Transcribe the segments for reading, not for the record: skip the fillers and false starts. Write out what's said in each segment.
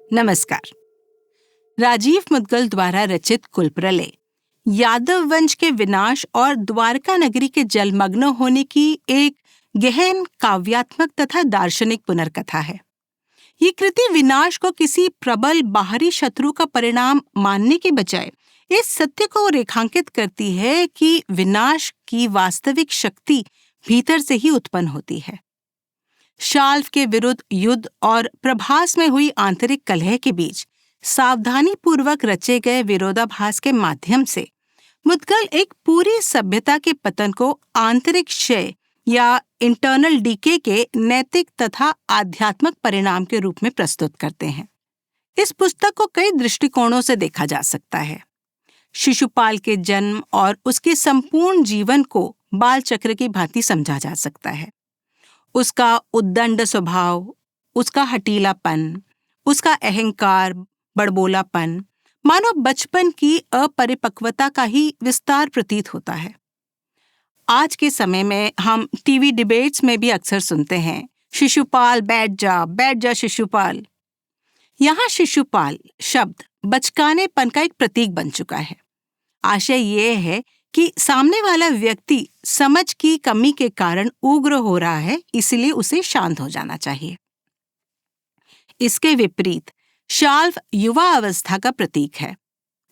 नमस्कार। राजीव मुद्गल द्वारा रचित कुलप्रलय यादव वंश के विनाश और द्वारका नगरी के जलमग्न होने की एक गहन काव्यात्मक तथा दार्शनिक पुनर्कथा है। ये कृति विनाश को किसी प्रबल बाहरी शत्रु का परिणाम मानने के बजाय इस सत्य को रेखांकित करती है कि विनाश की वास्तविक शक्ति भीतर से ही उत्पन्न होती है। शाल्व के विरुद्ध युद्ध और प्रभास में हुई आंतरिक कलह के बीच सावधानी पूर्वक रचे गए विरोधाभास के माध्यम से मुद्गल एक पूरी सभ्यता के पतन को आंतरिक क्षय या इंटरनल डीके के नैतिक तथा आध्यात्मिक परिणाम के रूप में प्रस्तुत करते हैं। इस पुस्तक को कई दृष्टिकोणों से देखा जा सकता है। शिशुपाल के जन्म और उसके संपूर्ण जीवन को बाल चक्र की भांति समझा जा सकता है। उसका उद्दंड स्वभाव, उसका हठीलापन, उसका अहंकार, बड़बोलापन मानो बचपन की अपरिपक्वता का ही विस्तार प्रतीत होता है। आज के समय में हम टीवी डिबेट्स में भी अक्सर सुनते हैं, शिशुपाल बैठ जा शिशुपाल। यहाँ शिशुपाल शब्द बचकानेपन का एक प्रतीक बन चुका है। आशय ये है कि सामने वाला व्यक्ति समझ की कमी के कारण उग्र हो रहा है, इसलिए उसे शांत हो जाना चाहिए। इसके विपरीत शाल्व युवा अवस्था का प्रतीक है,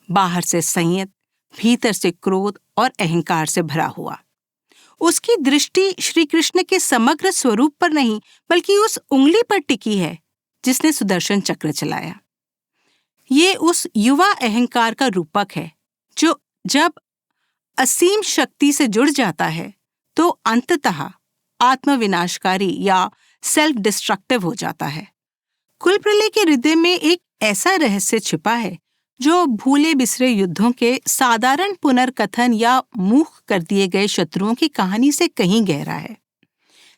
बाहर से संयत, भीतर से क्रोध और अहंकार से भरा हुआ। उसकी दृष्टि श्री कृष्ण के समग्र स्वरूप पर नहीं बल्कि उस उंगली पर टिकी है जिसने सुदर्शन चक्र चलाया। ये उस युवा अहंकार का रूपक है जो जब असीम शक्ति से जुड़ जाता है तो अंततः आत्मविनाशकारी या सेल्फ डिस्ट्रक्टिव हो जाता है। कुलप्रलय के हृदय में एक ऐसा रहस्य छिपा है जो भूले बिसरे युद्धों के साधारण पुनर्कथन या मूक कर दिए गए शत्रुओं की कहानी से कहीं गहरा है।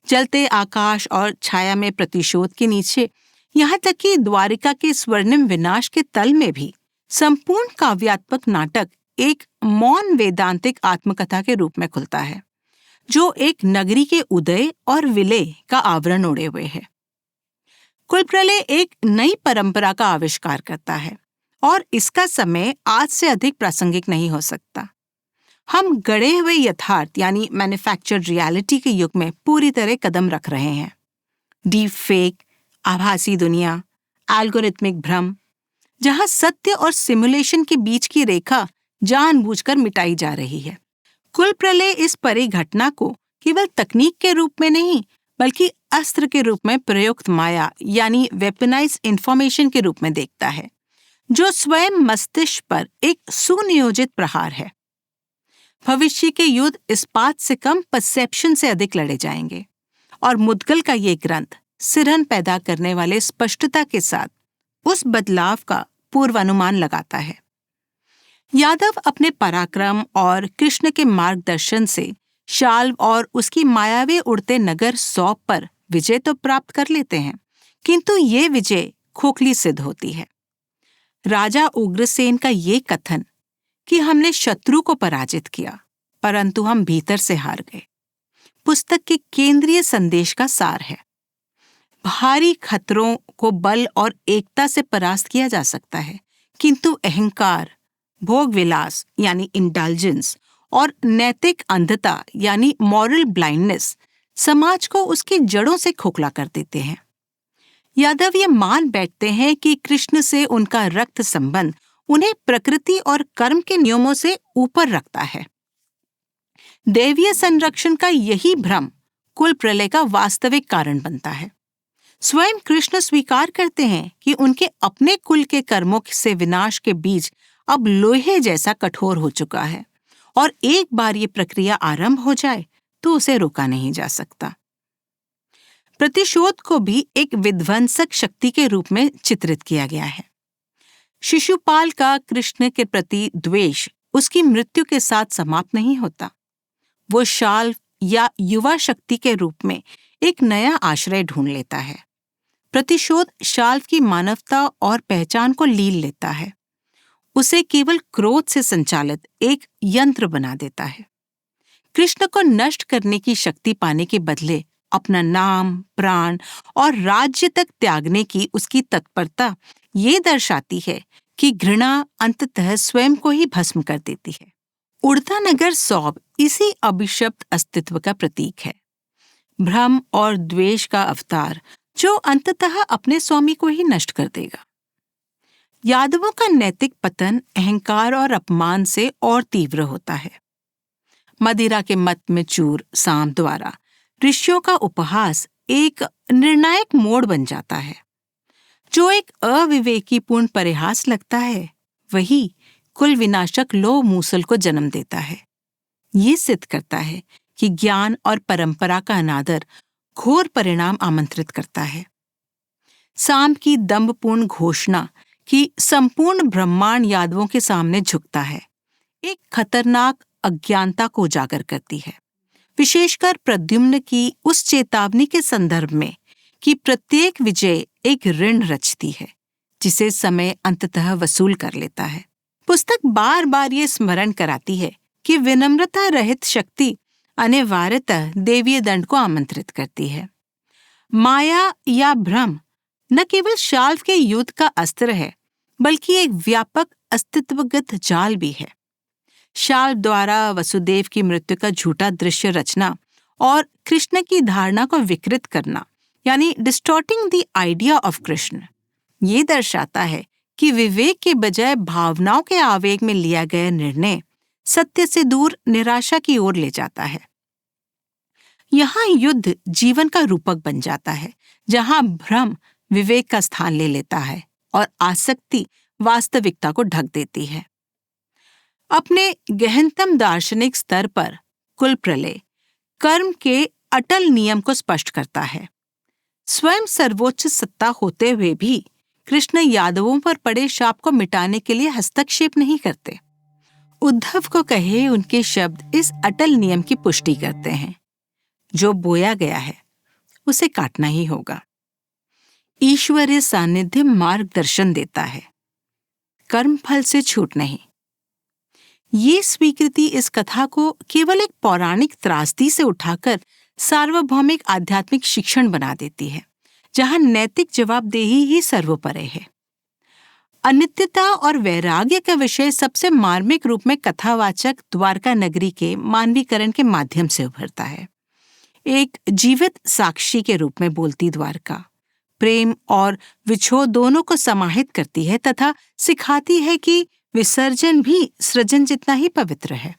जलते आकाश और छाया में प्रतिशोध के नीचे, यहाँ तक कि द्वारिका के स्वर्णिम विनाश के तल में भी संपूर्ण काव्यात्मक नाटक एक मौन वेदांतिक आत्मकथा के रूप में खुलता है, जो एक नगरी के उदय और विलय का आवरण ओढ़े हुए है। कुलप्रलय एक नई परंपरा का आविष्कार करता है और इसका समय आज से अधिक प्रासंगिक नहीं हो सकता। हम गढ़े हुए यथार्थ यानी मैन्युफैक्चर्ड रियलिटी के युग में पूरी तरह कदम रख रहे हैं। डीप फेक, आभासी दुनिया, एल्गोरिथमिक भ्रम, जहां सत्य और सिमुलेशन के बीच की रेखा जानबूझकर मिटाई जा रही है। कुलप्रलय इस परिघटना को केवल तकनीक के रूप में नहीं बल्कि अस्त्र के रूप में प्रयुक्त माया यानी वेपनाइज्ड इंफॉर्मेशन के रूप में देखता है, जो स्वयं मस्तिष्क पर एक सुनियोजित प्रहार है। भविष्य के युद्ध इस्पात से कम परसेप्शन से अधिक लड़े जाएंगे और मुद्गल का ये ग्रंथ सिरहन पैदा करने वाले स्पष्टता के साथ उस बदलाव का पूर्वानुमान लगाता है। यादव अपने पराक्रम और कृष्ण के मार्गदर्शन से शाल्व और उसकी मायावी उड़ते नगर सौंप पर विजय तो प्राप्त कर लेते हैं, किंतु ये विजय खोखली सिद्ध होती है। राजा उग्रसेन का ये कथन कि हमने शत्रु को पराजित किया परंतु हम भीतर से हार गए, पुस्तक के केंद्रीय संदेश का सार है। भारी खतरों को बल और एकता से परास्त किया जा सकता है, किंतु अहंकार, भोग विलास यानी इंडल्जेंस और नैतिक अंधता यानी मॉरल ब्लाइंडनेस समाज को उसकी जड़ों से खोखला कर देते हैं। यादव ये मान बैठते हैं कि कृष्ण से उनका रक्त संबंध उन्हें प्रकृति और कर्म के नियमों से ऊपर रखता है। दैवीय संरक्षण का यही भ्रम कुलप्रलय का वास्तविक कारण बनता है। स्वयं कृष्ण स्वीकार करते हैं कि उनके अपने कुल के कर्मों से विनाश के बीज अब लोहे जैसा कठोर हो चुका है और एक बार ये प्रक्रिया आरंभ हो जाए तो उसे रोका नहीं जा सकता। प्रतिशोध को भी एक विध्वंसक शक्ति के रूप में चित्रित किया गया है। शिशुपाल का कृष्ण के प्रति द्वेष उसकी मृत्यु के साथ समाप्त नहीं होता। वो शाल्व या युवा शक्ति के रूप में एक नया आश्रय ढूंढ लेता है। प्रतिशोध शाल्व की मानवता और पहचान को लील लेता है, उसे केवल क्रोध से संचालित एक यंत्र बना देता है। कृष्ण को नष्ट करने की शक्ति पाने के बदले अपना नाम, प्राण और राज्य तक त्यागने की उसकी तत्परता ये दर्शाती है कि घृणा अंततः स्वयं को ही भस्म कर देती है। उड़ता नगर सौब इसी अभिशप्त अस्तित्व का प्रतीक है, भ्रम और द्वेष का अवतार जो अंततः अपने स्वामी को ही नष्ट कर देगा। यादवों का नैतिक पतन अहंकार और अपमान से और तीव्र होता है। मदिरा के मत में चूर साम द्वारा ऋषियों का उपहास एक निर्णायक मोड़ बन जाता है। जो एक अविवेकीपूर्ण परिहास लगता है, वही कुल विनाशक लोह मूसल को जन्म देता है। ये सिद्ध करता है कि ज्ञान और परंपरा का अनादर घोर परिणाम आमंत्रित करता है। साम की दंभपूर्ण घोषणा कि संपूर्ण ब्रह्मांड यादवों के सामने झुकता है, एक खतरनाक अज्ञानता को उजागर करती है, विशेषकर प्रद्युम्न की उस चेतावनी के संदर्भ में कि प्रत्येक विजय एक ऋण रचती है जिसे समय अंततः वसूल कर लेता है। पुस्तक बार बार ये स्मरण कराती है कि विनम्रता रहित शक्ति अनिवार्यतः देवीय दंड को आमंत्रित करती है। माया या भ्रम न केवल शाल्व के युद्ध का अस्त्र है, बल्कि एक व्यापक अस्तित्वगत जाल भी है। शाल्व द्वारा वसुदेव की मृत्यु का झूठा दृश्य रचना और कृष्ण की धारणा को विकृत करना, यानी distorting the idea of Krishna, ये दर्शाता है कि विवेक के बजाय भावनाओं के आवेग में लिया गया निर्णय सत्य से दूर निराशा की ओर ले जाता है। यहाँ युद्ध जीवन का रूपक बन जाता है, जहाँ भ्रम विवेक का स्थान ले लेता है और आसक्ति वास्तविकता को ढक देती है। अपने गहनतम दार्शनिक स्तर पर कुल प्रलय कर्म के अटल नियम को स्पष्ट करता है। स्वयं सर्वोच्च सत्ता होते हुए भी कृष्ण यादवों पर पड़े शाप को मिटाने के लिए हस्तक्षेप नहीं करते। उद्धव को कहे उनके शब्द इस अटल नियम की पुष्टि करते हैं, जो बोया गया है उसे काटना ही होगा। ईश्वरीय सानिध्य मार्गदर्शन देता है, कर्मफल से छूट नहीं। ये स्वीकृति इस कथा को केवल एक पौराणिक त्रासदी से उठाकर सार्वभौमिक आध्यात्मिक शिक्षण बना देती है, जहां नैतिक जवाबदेही ही सर्वोपरि है। अनित्यता और वैराग्य का विषय सबसे मार्मिक रूप में कथावाचक द्वारका नगरी के मानवीकरण के माध्यम से उभरता है। एक जीवित साक्षी के रूप में बोलती द्वारका प्रेम और विछोह दोनों को समाहित करती है तथा सिखाती है कि विसर्जन भी सृजन जितना ही पवित्र है।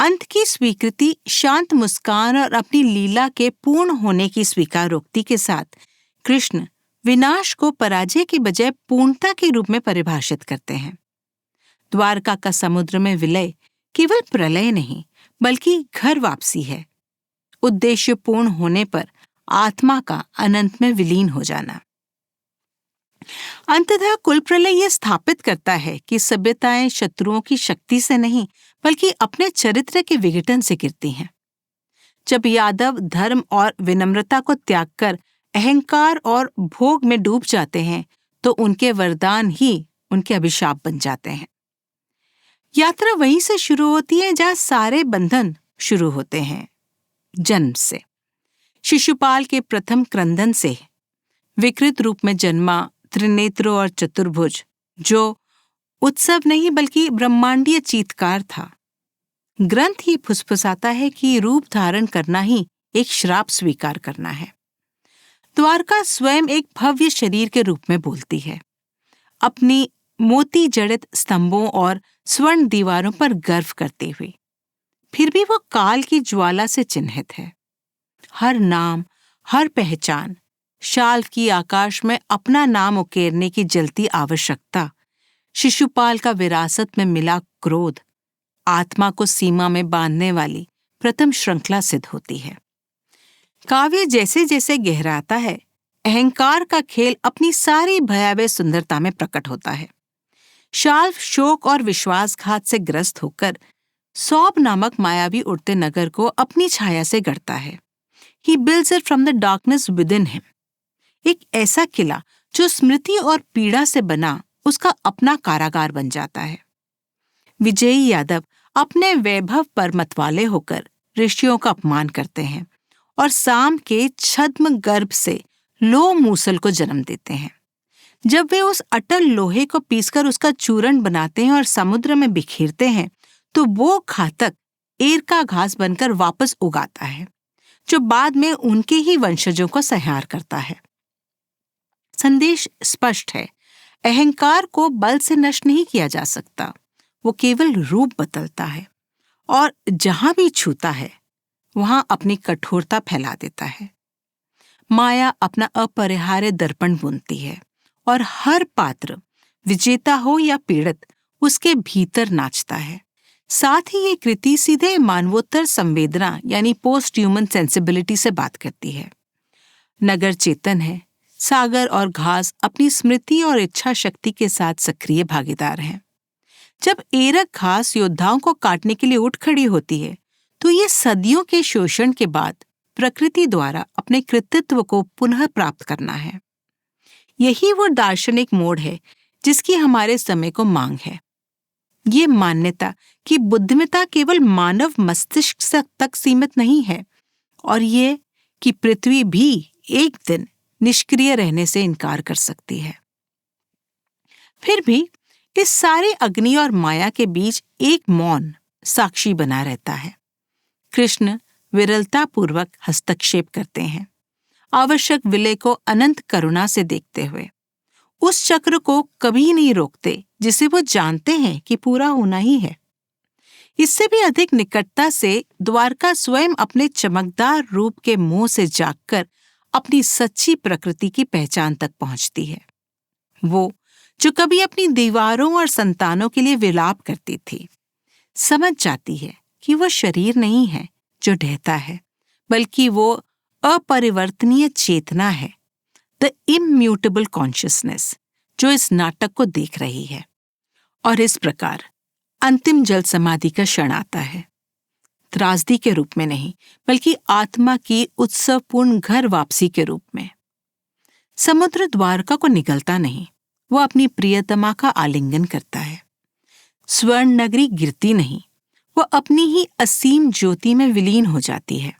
अंत की स्वीकृति शांत मुस्कान और अपनी लीला के पूर्ण होने की स्वीकारोक्ति के साथ कृष्ण विनाश को पराजय के बजाय पूर्णता के रूप में परिभाषित करते हैं। द्वारका का समुद्र में विलय केवल प्रलय नहीं, बल्कि घर वापसी है, उद्देश्य पूर्ण होने पर आत्मा का अनंत में विलीन हो जाना। अंततः कुल प्रलय यह स्थापित करता है कि सभ्यताएं शत्रुओं की शक्ति से नहीं, बल्कि अपने चरित्र के विघटन से गिरती हैं। जब यादव धर्म और विनम्रता को त्याग कर अहंकार और भोग में डूब जाते हैं, तो उनके वरदान ही उनके अभिशाप बन जाते हैं। यात्रा वहीं से शुरू होती है जहां सारे बंधन शुरू होते हैं, जन्म से। शिशुपाल के प्रथम क्रंदन से विकृत रूप में जन्मा त्रिनेत्र और चतुर्भुज, जो उत्सव नहीं बल्कि ब्रह्मांडीय चीत्कार था। ग्रंथ ये फुसफुसाता है कि रूप धारण करना ही एक श्राप स्वीकार करना है। द्वारका स्वयं एक भव्य शरीर के रूप में बोलती है, अपनी मोती जड़ित स्तंभों और स्वर्ण दीवारों पर गर्व करते हुए। फिर भी वो काल की ज्वाला से चिन्हित है। हर नाम, हर पहचान, शाल्व की आकाश में अपना नाम उकेरने की जलती आवश्यकता, शिशुपाल का विरासत में मिला क्रोध, आत्मा को सीमा में बांधने वाली प्रथम श्रृंखला सिद्ध होती है। काव्य जैसे जैसे गहराता है, अहंकार का खेल अपनी सारी भयावह सुंदरता में प्रकट होता है। शाल्व शोक और विश्वासघात से ग्रस्त होकर सौब नामक मायावी उड़ते नगर को अपनी छाया से गढ़ता है। He builds it from the darkness within him. एक ऐसा किला जो स्मृति और पीड़ा से बना उसका अपना कारागार बन जाता है। विजयी यादव अपने वैभव पर मतवाले होकर ऋषियों का अपमान करते हैं और साम के छद्म गर्भ से लोह मूसल को जन्म देते हैं, जब वे उस अटल लोहे को पीसकर उसका चूर्ण बनाते हैं और समुद्र में बिखेरते हैं, तो वो घातक एरका घास बनकर वापस उगाता है, जो बाद में उनके ही वंशजों को संहार करता है। संदेश स्पष्ट है, अहंकार को बल से नष्ट नहीं किया जा सकता, वो केवल रूप बदलता है और जहां भी छूता है वहां अपनी कठोरता फैला देता है। माया अपना अपरिहार्य दर्पण बुनती है और हर पात्र, विजेता हो या पीड़ित, उसके भीतर नाचता है। साथ ही ये कृति सीधे मानवोत्तर संवेदना यानी पोस्ट ह्यूमन सेंसिबिलिटी से बात करती है। नगर चेतन है, सागर और घास अपनी स्मृति और इच्छा शक्ति के साथ सक्रिय भागीदार हैं। जब एरक घास योद्धाओं को काटने के लिए उठ खड़ी होती है, तो ये सदियों के शोषण के बाद प्रकृति द्वारा अपने कृतित्व को पुनः प्राप्त करना है। यही वो दार्शनिक मोड़ है जिसकी हमारे समय को मांग है। ये मान्यता कि बुद्धिमत्ता केवल मानव मस्तिष्क तक सीमित नहीं है और ये कि पृथ्वी भी एक दिन निष्क्रिय रहने से इनकार कर सकती है। फिर भी इस सारे अग्नि और माया के बीच एक मौन साक्षी बना रहता है। कृष्ण विरलतापूर्वक हस्तक्षेप करते हैं, आवश्यक विलय को अनंत करुणा से देखते हुए। उस चक्र को कभी नहीं रोकते जिसे वो जानते हैं कि पूरा होना ही है। इससे भी अधिक निकटता से द्वारका स्वयं अपने चमकदार रूप के मोह से जागकर अपनी सच्ची प्रकृति की पहचान तक पहुंचती है। वो जो कभी अपनी दीवारों और संतानों के लिए विलाप करती थी, समझ जाती है कि वो शरीर नहीं है जो ढहता है, बल्कि वो अपरिवर्तनीय चेतना है, द इम्यूटेबल कॉन्शियसनेस, जो इस नाटक को देख रही है। और इस प्रकार अंतिम जल समाधि का क्षण आता है, त्रासदी के रूप में नहीं, बल्कि आत्मा की उत्सवपूर्ण घर वापसी के रूप में। समुद्र द्वारका को निगलता नहीं, वो अपनी प्रियतमा का आलिंगन करता है। स्वर्ण नगरी गिरती नहीं, वो अपनी ही असीम ज्योति में विलीन हो जाती है।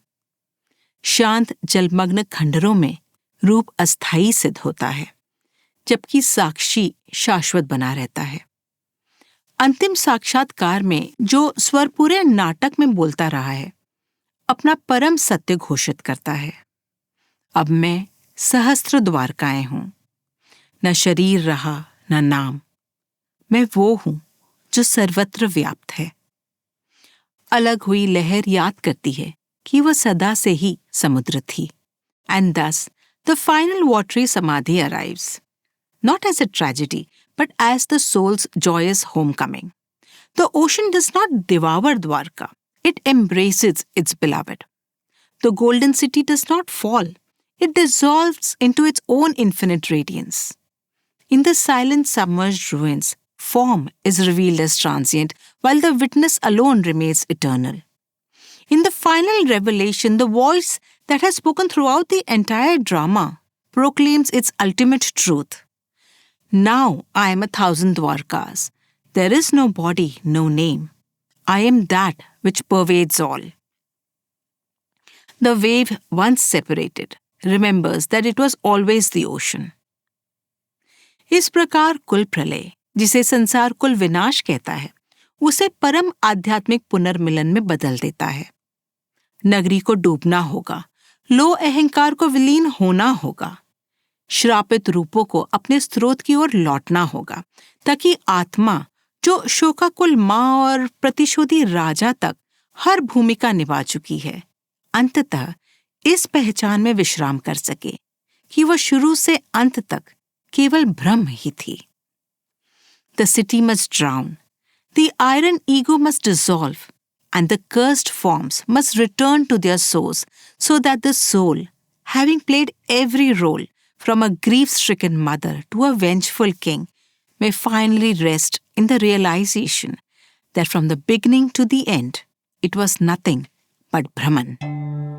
शांत जलमग्न खंडरों में रूप अस्थायी सिद्ध होता है, जबकि साक्षी शाश्वत बना रहता है। अंतिम साक्षात्कार में जो स्वर पूरे नाटक में बोलता रहा है, अपना परम सत्य घोषित करता है। अब मैं सहस्त्र द्वारकाएं हूं, न शरीर रहा न नाम, मैं वो हूं जो सर्वत्र व्याप्त है। अलग हुई लहर याद करती है कि वह सदा से ही समुद्र थी। And thus, the final watery samadhi arrives, not as a tragedy, but as the soul's joyous homecoming. The ocean does not devour Dwarka, it embraces its beloved. The golden city does not fall, it dissolves into its own infinite radiance. In the silent submerged ruins, form is revealed as transient, while the witness alone remains eternal. In the final revelation, the voice that has spoken throughout the entire drama proclaims its ultimate truth. Now I am 1,000 Dwarkas. There is no body, no name. I am that which pervades all. The wave once separated remembers that it was always the ocean. इस प्रकार कुल प्रलय, जिसे संसार कुल विनाश कहता है, उसे परम आध्यात्मिक पुनर्मिलन में बदल देता है। नगरी को डूबना होगा, लो अहंकार को विलीन होना होगा, श्रापित रूपों को अपने स्रोत की ओर लौटना होगा, ताकि आत्मा जो शोकाकुल माँ और प्रतिशोधी राजा तक हर भूमिका निभा चुकी है, अंततः इस पहचान में विश्राम कर सके कि वह शुरू से अंत तक केवल भ्रम ही थी। The city must drown, the iron ego must dissolve, and the cursed forms must return to their source, so that the soul, having played every role from a grief-stricken mother to a vengeful king, may finally rest in the realization that from the beginning to the end, it was nothing but Brahman.